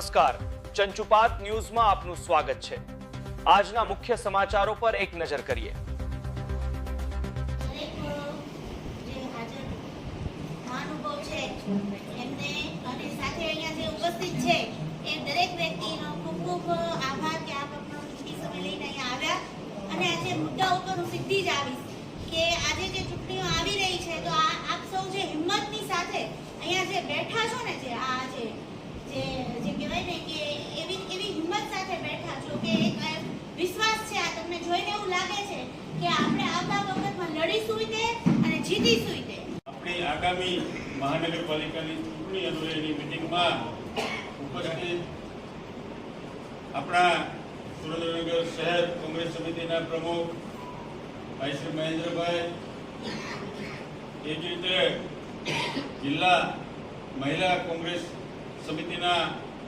નમસ્કાર, ચંચુપાત ન્યૂઝમાં આપનું સ્વાગત છે। આજના મુખ્ય સમાચારો પર એક નજર કરીએ। बैठा छो ने जे कहेवाय ने के एवी हिम्मत साथे बैठा छो के एक विश्वास छे आ तमने जोईने એવું લાગે છે કે આપણે આવતા વખતમાં લડીશું તે અને જીતીશું તે। આપણી આગામી મહાનગરપાલિકાની ચૂંટણી અનુલક્ષીની મીટિંગમાં ઉપસ્થિત આપણા સુરેન્દ્રનગર શહેર કોંગ્રેસ સમિતિના પ્રમુખ ભાઈ શ્રી મહેન્દ્રભાઈ, એ જ રીતે જિલ્લા મહિલા કોંગ્રેસ સમિતિના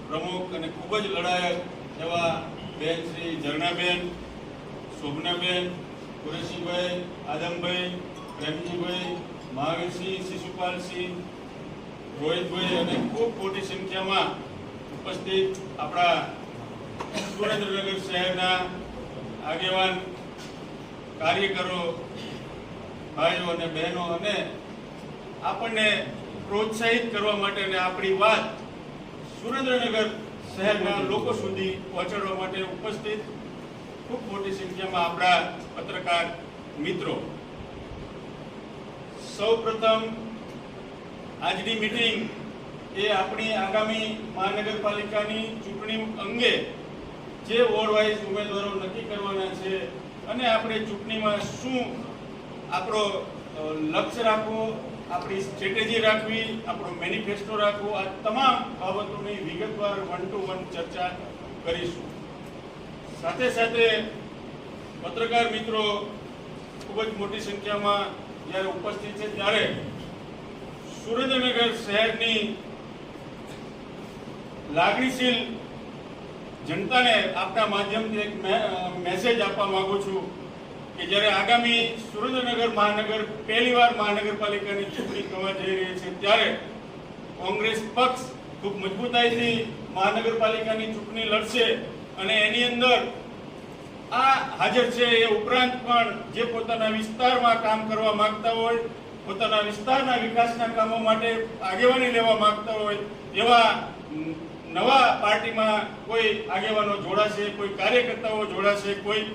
પ્રમુખ અને ખૂબ જ લડાયક એવા બેન શ્રી ઝરણાબેન, શોભનાબેન, કુરેશીભાઈ, આદમભાઈ, પ્રેમજીભાઈ, મહાવીરસિંહ, શિશુપાલસિંહ, રોહિતભાઈ અને ખૂબ મોટી સંખ્યામાં ઉપસ્થિત આપણા સુરેન્દ્રનગર શહેરના આગેવાન કાર્યકરો, ભાઈઓ અને બહેનો અને આપણને પ્રોત્સાહિત કરવા માટે અને આપણી વાત સુરેન્દ્રનગર શહેરના લોકો સુધી પહોંચાડવા માટે ઉપસ્થિત ખૂબ મોટી સંખ્યામાં આપણા પત્રકાર મિત્રો, સૌપ્રથમ આજની મીટિંગ એ આપણી આગામી મહાનગરપાલિકાની ચૂંટણી અંગે જે વોર્ડ વાઇઝ ઉમેદવારો નક્કી કરવાના છે અને આપણે ચૂંટણીમાં શું આપણો લક્ષ્ય રાખવું, આપણી સ્ટ્રેટેજી રાખવી, આપણો મેનિફેસ્ટો રાખવો, આ તમામ બાબતોની વિગતવાર 1 to 1 ચર્ચા કરીશું। સાથે સાથે પત્રકાર મિત્રો ખૂબ જ મોટી સંખ્યામાં જ્યારે ઉપસ્થિત છે ત્યારે સુરેન્દ્રનગર શહેરની લાગણીશીલ જનતાને આપના માધ્યમથી એક મેસેજ આપવા માંગુ છું કે જ્યારે આગામી સુરેન્દ્રનગર મહાનગર પહેલીવાર મહાનગરપાલિકાની ચૂંટણી થવા જઈ રહી છે ત્યારે કોંગ્રેસ પક્ષ ખૂબ મજબૂતાઈથી મહાનગરપાલિકાની ચૂંટણી લડશે અને એની અંદર આ હાજર છે એ ઉપરાંત પણ જે પોતાના વિસ્તારમાં કામ કરવા માંગતા હોય, પોતાના વિસ્તારના વિકાસના કામો માટે આગેવાની લેવા માંગતા હોય એવા નવા પાર્ટીમાં કોઈ આગેવાનો જોડાશે, કોઈ કાર્યકર્તાઓ જોડાશે, કોઈ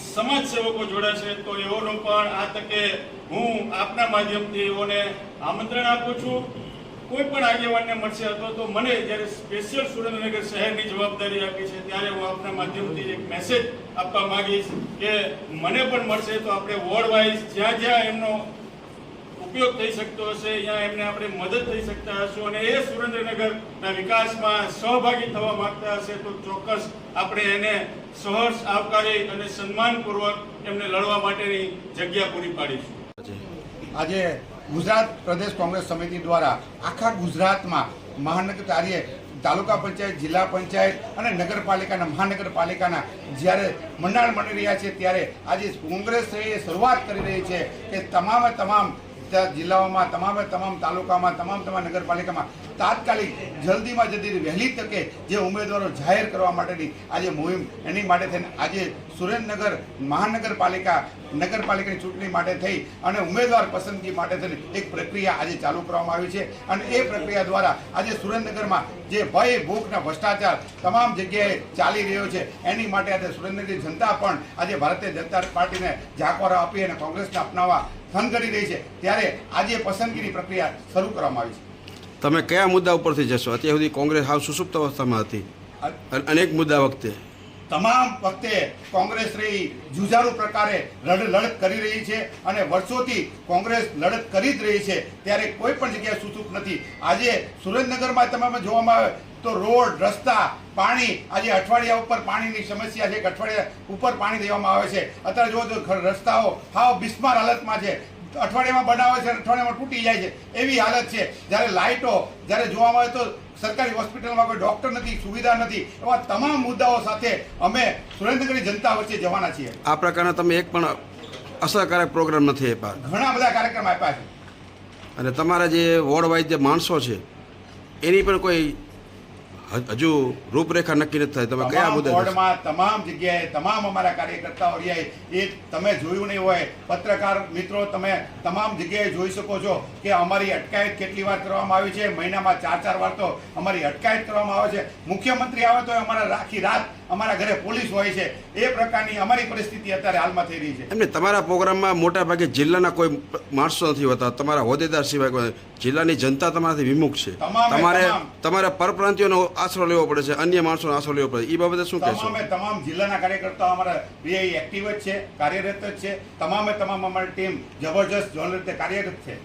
સમાજ સેવકો જોડાશે તો એઓનો પણ આ તકે હું આપના માધ્યમથી એઓને આમંત્રણ આપું છું। કોઈ પણ આગેવાનને મળશે અથવા તો મને જ્યારે સ્પેશિયલ સુરેન્દ્રનગર શહેરની જવાબદારી આપી છે ત્યારે હું આપના માધ્યમથી એક મેસેજ આપવા માંગીશ કે મને પણ મળશે તો આપણે વોર્ડ વાઇઝ જ્યાં જ્યાં એમનો ઉપયોગ થઈ શકતો હશે ત્યાં એમને આપણે મદદ થઈ શકતા હશું અને એ સુરેન્દ્રનગરના વિકાસમાં સહભાગી થવા માંગતા હશે તો ચોક્કસ આપણે એને સહર્ષ આવકારી અને સન્માનપૂર્વક એમને લડવા માટેની જગ્યા પૂરી પાડીશું। આજે ગુજરાત પ્રદેશ કોંગ્રેસ સમિતિ દ્વારા આખા ગુજરાતમાં મહાનગર તાલુકા પંચાયત, જિલ્લા પંચાયત અને નગરપાલિકાના મહાનગરપાલિકાના જ્યારે મંડાણ મળી રહ્યા છે ત્યારે આજે કોંગ્રેસ શરૂઆત કરી રહી છે કે તમામ જિલ્લાઓમાં, તમામ તાલુકામાં, તમામ નગરપાલિકામાં તાત્કાલિક જલ્દીમાં જલ્દી વહેલી તકે જે ઉમેદવારો જાહેર કરવા માટેની આજે મુહિમ એની માટે થઈને આજે સુરેન્દ્રનગર નગરપાલિકાની ચૂંટણી માટે થઈ અને ઉમેદવાર પસંદગી માટે થઈને એક પ્રક્રિયા આજે ચાલુ કરવામાં આવી છે અને એ પ્રક્રિયા દ્વારા આજે સુરેન્દ્રનગરમાં જે ભય, ભૂખના ભ્રષ્ટાચાર તમામ જગ્યાએ ચાલી રહ્યો છે એની માટે આજે સુરેન્દ્રનગરની જનતા પણ આજે ભારતીય જનતા પાર્ટીને જાકવારો આપી અને કોંગ્રેસને અપનાવવા સંઘરી રહી છે ત્યારે આજે પસંદગીની પ્રક્રિયા શરૂ કરવામાં આવી છે। તમે કયા મુદ્દા ઉપરથી જશો? અત્યાર સુધી કોંગ્રેસ હાવ સુસુપ્ત અવસ્થામાં હતી, અનેક મુદ્દા વખતે તમામ વખતે કોંગ્રેસ જુજારુ પ્રકારે લડત કરી રહી છે અને વર્ષોથી કોંગ્રેસ લડત કરી જ રહી છે ત્યારે કોઈ પણ જગ્યાએ સુસુપ નથી। આજે સુરેન્દ્રનગરમાં તમે જોવામાં આવે તો રોડ, રસ્તા, પાણી, આજે અઠવાડિયા ઉપર પાણીની સમસ્યા છે, અઠવાડિયા ઉપર પાણી દેવામાં આવે છે। અત્યારે જો તો રસ્તાઓ હાવ બિસ્માર હાલતમાં છે, અઠવાડિયામાં બનાવે છે, અઠવાડિયામાં તૂટી જાય છે એવી હાલત છે। જ્યારે લાઇટો જ્યારે જોવામાં આવે તો સરકારી હોસ્પિટલમાં કોઈ ડોક્ટર નથી, સુવિધા નથી, એવા તમામ મુદ્દાઓ સાથે અમે સુરેન્દ્રનગરની જનતા વચ્ચે જવાના છીએ। આ પ્રકારના તમે એક પણ અસરકારક પ્રોગ્રામ નથી આપ્યા? ઘણા બધા કાર્યક્રમ આપ્યા છે અને તમારા જે વોર્ડ વાઇઝ જે માણસો છે એની પણ કોઈ હજુ રૂપરેખા નક્કી નથી થાય. તમે કયા તમામ મુદ્દે વોર્ડમાં તમામ જગ્યાએ તમામ અમારા કાર્યકર્તાઓ રહ્યા એ તમે જોયું નહીં હોય, પત્રકાર મિત્રો તમે તમામ જગ્યાએ જોઈ શકો છો કે અમારી અટકાયત કેટલી વાર કરવામાં આવી છે. મહિનામાં 4 વાર તો અમારી અટકાયત કરવામાં આવે છે. મુખ્યમંત્રી આવે તો અમારા આખી રાત અમારા ઘરે પોલીસ હોય છે. એ પ્રકારની અમારી પરિસ્થિતિ અત્યારે હાલમાં થઈ રહી છે. એમને તમારા પ્રોગ્રામમાં મોટા ભાગે જિલ્લાના કોઈ માણસો નથી હોતા, તમારા હોદ્દેદાર સિવાય કોઈ. જિલ્લાની જનતા તમારાથી વિમુખ છે. તમારે પરપ્રાંતિયોનો આશરો લેવો પડે છે, અન્ય માણસોનો આશરો લેવો પડે. એ બાબતે શું કહેશો? તમામ જિલ્લાના કાર્યકર્તાઓ અમારા એક્ટિવ જ છે, કાર્યરત જ છે. તમામ અમારી ટીમ જબરજસ્ત જોન રીતે કાર્યરત છે.